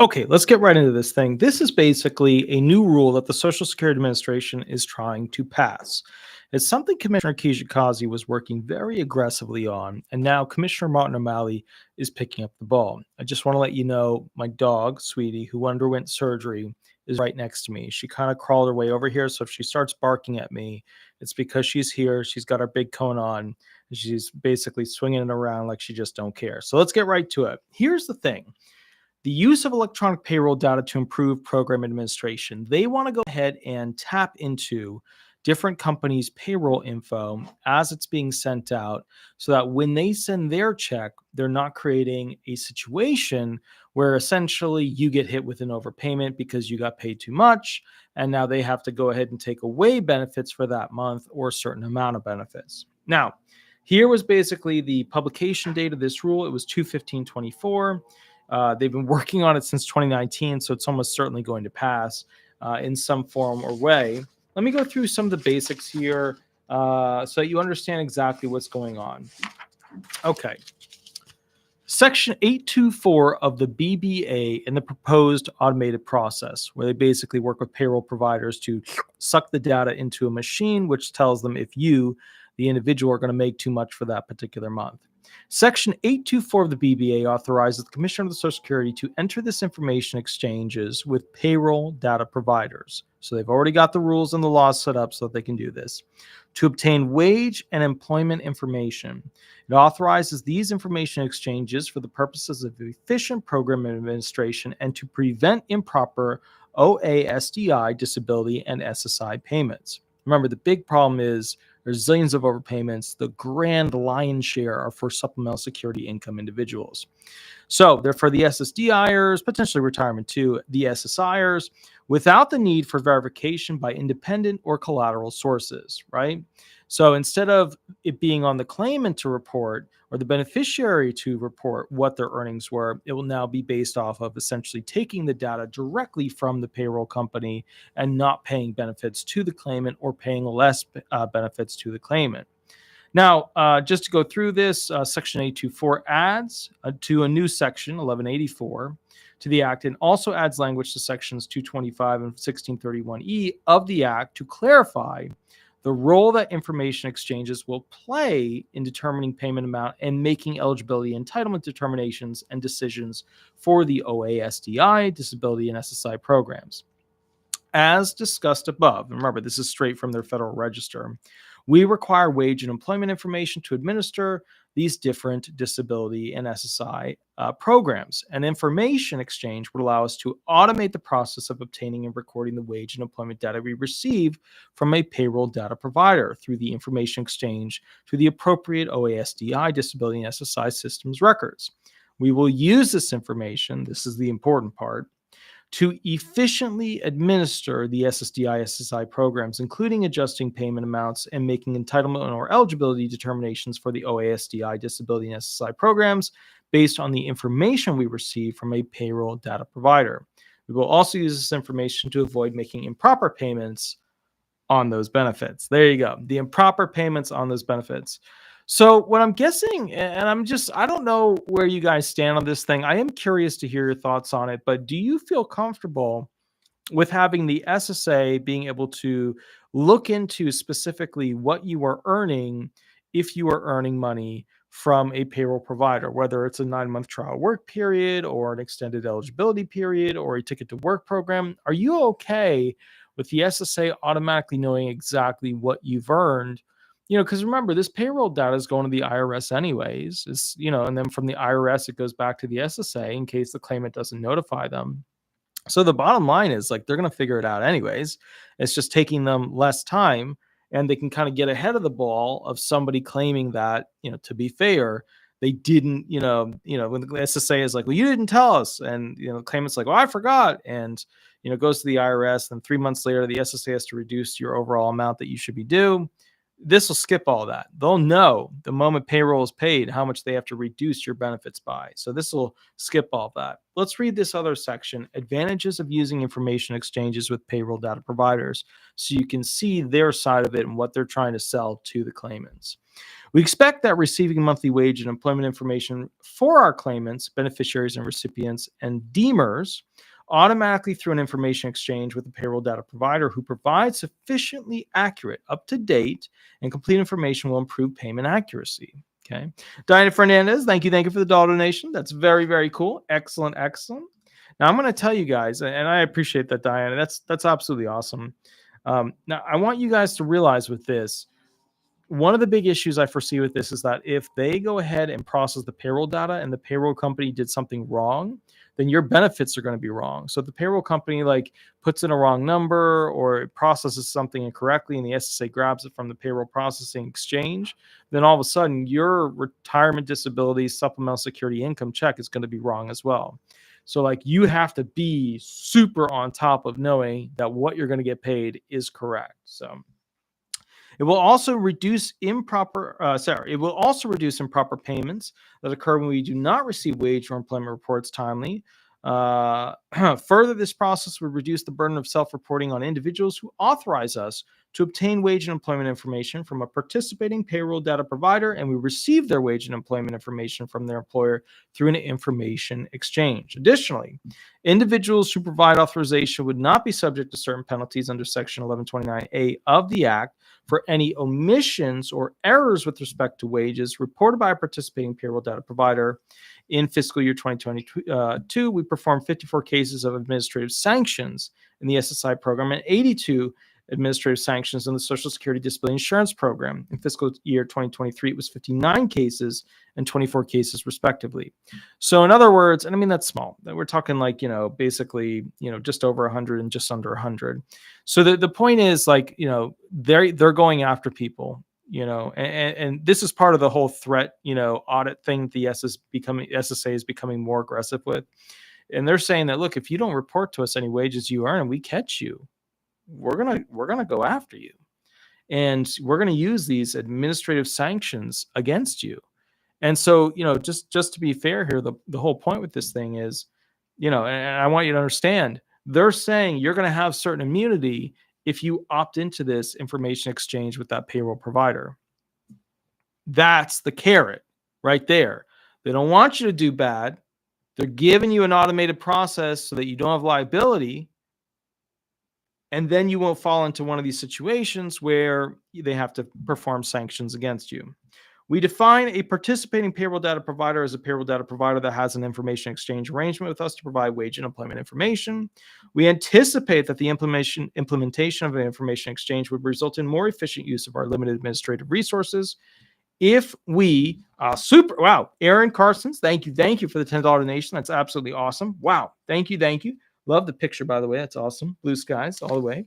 Okay, let's get right into this thing. This is basically a new rule that the Social Security Administration is trying to pass. It's something Commissioner Kijikazi was working very aggressively on, and now Commissioner Martin O'Malley is picking up the ball. I just want to let you know my dog, Sweetie, who underwent surgery, is right next to me. She kind of crawled her way over here, so if she starts barking at me, it's because she's here. She's got her big cone on, and she's basically swinging it around like she just don't care. So let's get right to it. Here's the thing. The use of electronic payroll data to improve program administration. They want to go ahead and tap into different companies' payroll info as it's being sent out so that when they send their check, they're not creating a situation where essentially you get hit with an overpayment because you got paid too much. And now they have to go ahead and take away benefits for that month or a certain amount of benefits. Now, here was basically the publication date of this rule. It was 2/15/24. They've been working on it since 2019, so it's almost certainly going to pass in some form or way. Let me go through some of the basics here so you understand exactly what's going on. Okay. Section 824 of the BBA in the proposed automated process, where they basically work with payroll providers to suck the data into a machine, which tells them if you, the individual, are going to make too much for that particular month. Section 824 of the BBA authorizes the Commissioner of the Social Security to enter this information exchanges with payroll data providers. So they've already got the rules and the laws set up so that they can do this. To obtain wage and employment information, it authorizes these information exchanges for the purposes of efficient program administration and to prevent improper OASDI, disability, and SSI payments. Remember, the big problem is there's zillions of overpayments. The grand lion's share are for supplemental security income individuals. So they're for the SSDIers, potentially retirement too, the SSIers, without the need for verification by independent or collateral sources, right? So instead of it being on the claimant to report or the beneficiary to report what their earnings were, it will now be based off of essentially taking the data directly from the payroll company and not paying benefits to the claimant or paying less benefits to the claimant. Now, just to go through this, Section 824 adds to a new section, 1184, to the Act and also adds language to Sections 225 and 1631E of the Act to clarify the role that information exchanges will play in determining payment amount and making eligibility entitlement determinations and decisions for the OASDI, disability, and SSI programs. As discussed above, and remember, this is straight from their Federal Register, we require wage and employment information to administer these different disability and SSI programs. An information exchange would allow us to automate the process of obtaining and recording the wage and employment data we receive from a payroll data provider through the information exchange to the appropriate OASDI, disability, and SSI systems records. We will use this information, this is the important part, to efficiently administer the SSDI SSI programs, including adjusting payment amounts and making entitlement or eligibility determinations for the OASDI, disability, and SSI programs based on the information we receive from a payroll data provider. We will also use this information to avoid making improper payments on those benefits. There you go. The improper payments on those benefits. So what I'm guessing, and I don't know where you guys stand on this thing. I am curious to hear your thoughts on it, but do you feel comfortable with having the SSA being able to look into specifically what you are earning if you are earning money from a payroll provider, whether it's a 9-month trial work period or an extended eligibility period or a ticket to work program? Are you okay with the SSA automatically knowing exactly what you've earned? Because remember, this payroll data is going to the IRS anyways. And then from the IRS, it goes back to the SSA in case the claimant doesn't notify them. So the bottom line is like they're going to figure it out anyways. It's just taking them less time and they can kind of get ahead of the ball of somebody claiming that, to be fair, they didn't, when the SSA is like, well, you didn't tell us. And, the claimant's like, well, I forgot. And, goes to the IRS. And 3 months later, the SSA has to reduce your overall amount that you should be due. This will skip all that. They'll know the moment payroll is paid how much they have to reduce your benefits by. So this will skip all that. Let's read this other section, advantages of using information exchanges with payroll data providers, so you can see their side of it and what they're trying to sell to the claimants. We expect that receiving monthly wage and employment information for our claimants, beneficiaries, and recipients and deemers automatically through an information exchange with the payroll data provider who provides sufficiently accurate, up-to-date, and complete information will improve payment accuracy. Okay. Diana Fernandez, thank you for the dollar donation. That's very, very cool. Excellent, excellent. Now I'm going to tell you guys, and I appreciate that, Diana. That's absolutely awesome. Now I want you guys to realize with this, one of the big issues I foresee with this is that if they go ahead and process the payroll data and the payroll company did something wrong, then your benefits are going to be wrong. So if the payroll company like puts in a wrong number or it processes something incorrectly and the SSA grabs it from the payroll processing exchange, then all of a sudden your retirement disability supplemental security income check is going to be wrong as well. So like you have to be super on top of knowing that what you're going to get paid is correct. So it will also reduce improper payments that occur when we do not receive wage or employment reports timely. Further, this process would reduce the burden of self-reporting on individuals who authorize us to obtain wage and employment information from a participating payroll data provider, and we receive their wage and employment information from their employer through an information exchange. Additionally, individuals who provide authorization would not be subject to certain penalties under Section 1129A of the Act for any omissions or errors with respect to wages reported by a participating payroll data provider. In fiscal year 2022, we performed 54 cases of administrative sanctions in the SSI program and 82 administrative sanctions in the Social Security Disability Insurance Program. In fiscal year 2023, it was 59 cases and 24 cases respectively. So in other words, and I mean, that's small. We're talking like, basically, just over 100 and just under 100. So the point is like, they're going after people, and this is part of the whole threat, audit thing the SSA is becoming more aggressive with. And they're saying that, look, if you don't report to us any wages you earn and we catch you, we're gonna go after you, and we're gonna use these administrative sanctions against you. And so, just to be fair here, the whole point with this thing is, and I want you to understand, they're saying you're gonna have certain immunity if you opt into this information exchange with that payroll provider. That's the carrot right there. They don't want you to do bad. They're giving you an automated process so that you don't have liability. And then you won't fall into one of these situations where they have to perform sanctions against you. We define a participating payroll data provider as a payroll data provider that has an information exchange arrangement with us to provide wage and employment information. We anticipate that the implementation of an information exchange would result in more efficient use of our limited administrative resources. If we Aaron Carsons, thank you for the $10 donation. That's absolutely awesome. Wow, thank you. Love the picture, by the way. That's awesome. Blue skies all the way.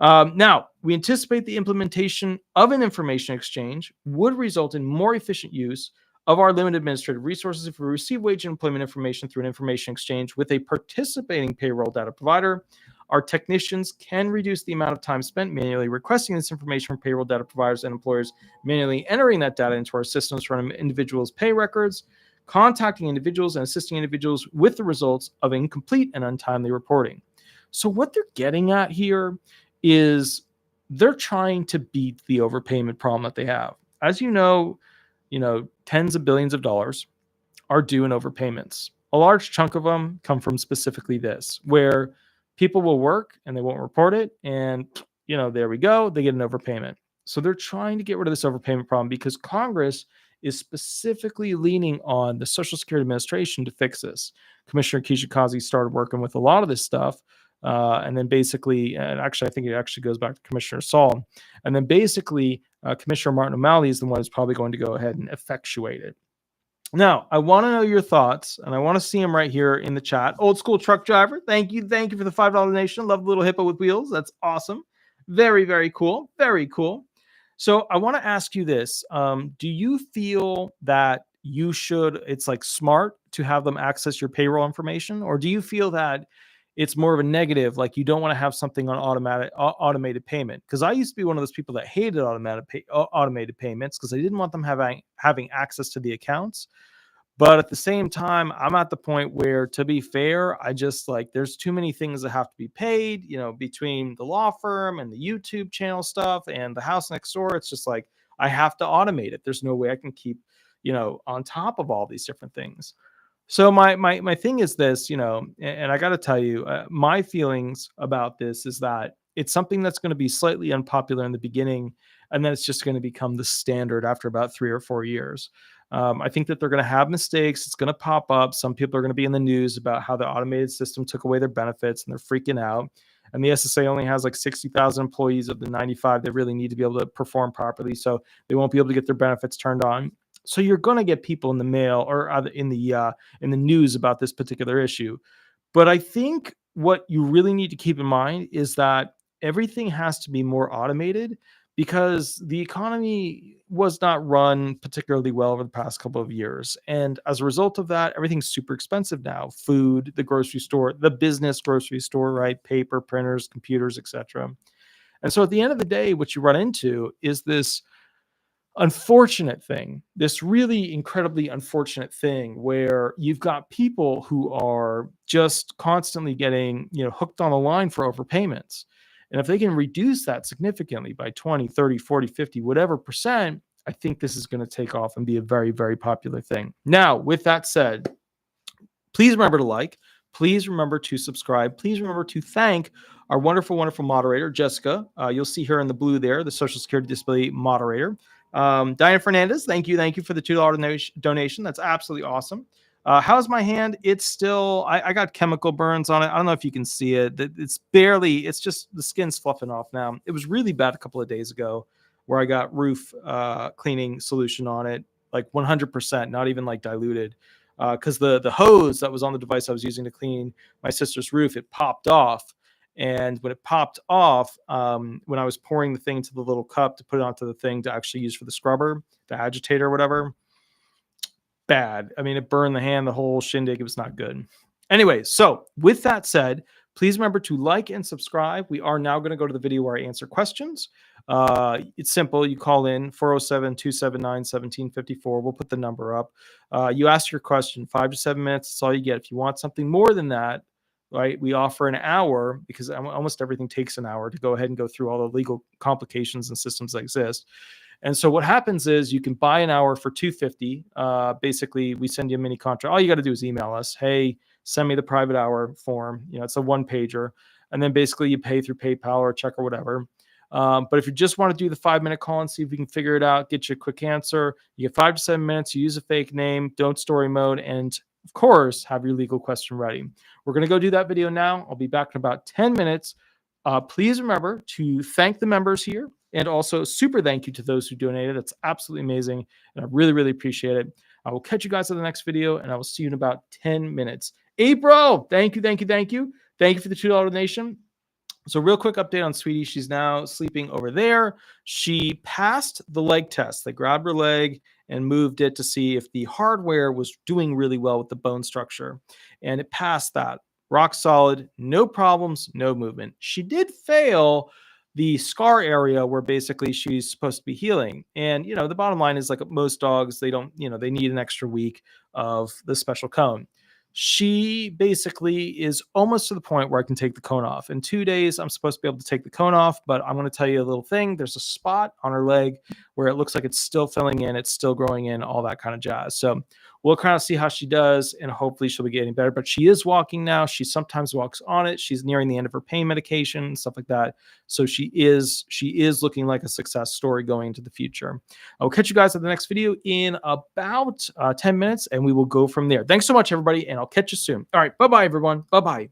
Now, we anticipate the implementation of an information exchange would result in more efficient use of our limited administrative resources if we receive wage and employment information through an information exchange with a participating payroll data provider. Our technicians can reduce the amount of time spent manually requesting this information from payroll data providers and employers, manually entering that data into our systems from individuals' pay records, contacting individuals and assisting individuals with the results of incomplete and untimely reporting. So what they're getting at here is they're trying to beat the overpayment problem that they have. As you know, tens of billions of dollars are due in overpayments. A large chunk of them come from specifically this, where people will work and they won't report it. And, there we go. They get an overpayment. So they're trying to get rid of this overpayment problem because Congress is specifically leaning on the Social Security Administration to fix this. Commissioner Kijikazi started working with a lot of this stuff. And then basically, and actually, I think it actually goes back to Commissioner Saul. And then basically, Commissioner Martin O'Malley is the one who's probably going to go ahead and effectuate it. Now, I want to know your thoughts, and I want to see them right here in the chat. Old school truck driver, thank you for the $5 donation. Love the little hippo with wheels. That's awesome. Very, very cool. Very cool. So I want to ask you this. Do you feel that it's like smart to have them access your payroll information? Or do you feel that it's more of a negative, like you don't want to have something on automated payment? Because I used to be one of those people that hated automated payments because I didn't want them having access to the accounts. But at the same time, I'm at the point where, to be fair, I just there's too many things that have to be paid, between the law firm and the YouTube channel stuff and the house next door. It's just like, I have to automate it. There's no way I can keep, on top of all these different things. So my thing is this, and I got to tell you, my feelings about this is that it's something that's going to be slightly unpopular in the beginning, and then it's just going to become the standard after about 3 or 4 years. I think that they're going to have mistakes. It's going to pop up. Some people are going to be in the news about how the automated system took away their benefits, and they're freaking out. And the SSA only has like 60,000 employees of the 95 that really need to be able to perform properly, so they won't be able to get their benefits turned on. So you're going to get people in the mail or in the news about this particular issue. But I think what you really need to keep in mind is that everything has to be more automated, because the economy was not run particularly well over the past couple of years. And as a result of that, everything's super expensive now. Food, the grocery store, the business grocery store, right? Paper, printers, computers, etc. And so at the end of the day, what you run into is this unfortunate thing, this really incredibly unfortunate thing where you've got people who are just constantly getting, hooked on the line for overpayments. And if they can reduce that significantly by 20, 30, 40, 50, whatever percent, I think this is going to take off and be a very, very popular thing. Now, with that said, please remember to like, please remember to subscribe, please remember to thank our wonderful, wonderful moderator, Jessica. You'll see her in the blue there, the Social Security Disability moderator. Diana Fernandez, thank you for the $2 donation. That's absolutely awesome. How's my hand? It's still, I got chemical burns on it. I don't know if you can see it. It's just the skin's fluffing off now. It was really bad a couple of days ago where I got roof cleaning solution on it, like 100%, not even like diluted. Because the hose that was on the device I was using to clean my sister's roof, it popped off. And when it popped off, when I was pouring the thing into the little cup to put it onto the thing to actually use for the scrubber, the agitator or whatever, bad. I mean, it burned the hand, the whole shindig. It was not good. Anyway, so with that said, please remember to like and subscribe. We are now going to go to the video where I answer questions. It's simple. You call in 407-279-1754. We'll put the number up. You ask your question, 5 to 7 minutes. That's all you get. If you want something more than that, right, we offer an hour, because almost everything takes an hour to go ahead and go through all the legal complications and systems that exist. And so what happens is you can buy an hour for $250. Basically, we send you a mini contract. All you got to do is email us. Hey, send me the private hour form. It's a one pager. And then basically you pay through PayPal or check or whatever. But if you just want to do the 5-minute call and see if we can figure it out, get you a quick answer, you get 5 to 7 minutes. You use a fake name, don't story mode, and of course, have your legal question ready. We're going to go do that video now. I'll be back in about 10 minutes. Please remember to thank the members here, and also super thank you to those who donated. That's absolutely amazing, and I really, really appreciate it. I will catch you guys in the next video, and I will see you in about 10 minutes. April, thank you. Thank you for the $2 donation. So real quick update on Sweetie. She's now sleeping over there. She passed the leg test. They grabbed her leg and moved it to see if the hardware was doing really well with the bone structure. And it passed that. Rock solid, no problems, no movement. She did fail the scar area where basically she's supposed to be healing. And, the bottom line is, like most dogs, they don't, they need an extra week of the special cone. She basically is almost to the point where I can take the cone off. In 2 days, I'm supposed to be able to take the cone off, but I'm going to tell you a little thing. There's a spot on her leg where it looks like it's still filling in, it's still growing in, all that kind of jazz. So we'll kind of see how she does, and hopefully she'll be getting better. But she is walking now. She sometimes walks on it. She's nearing the end of her pain medication and stuff like that. So she is looking like a success story going into the future. I'll catch you guys at the next video in about 10 minutes, and we will go from there. Thanks so much, everybody, and I'll catch you soon. All right, bye-bye, everyone. Bye-bye.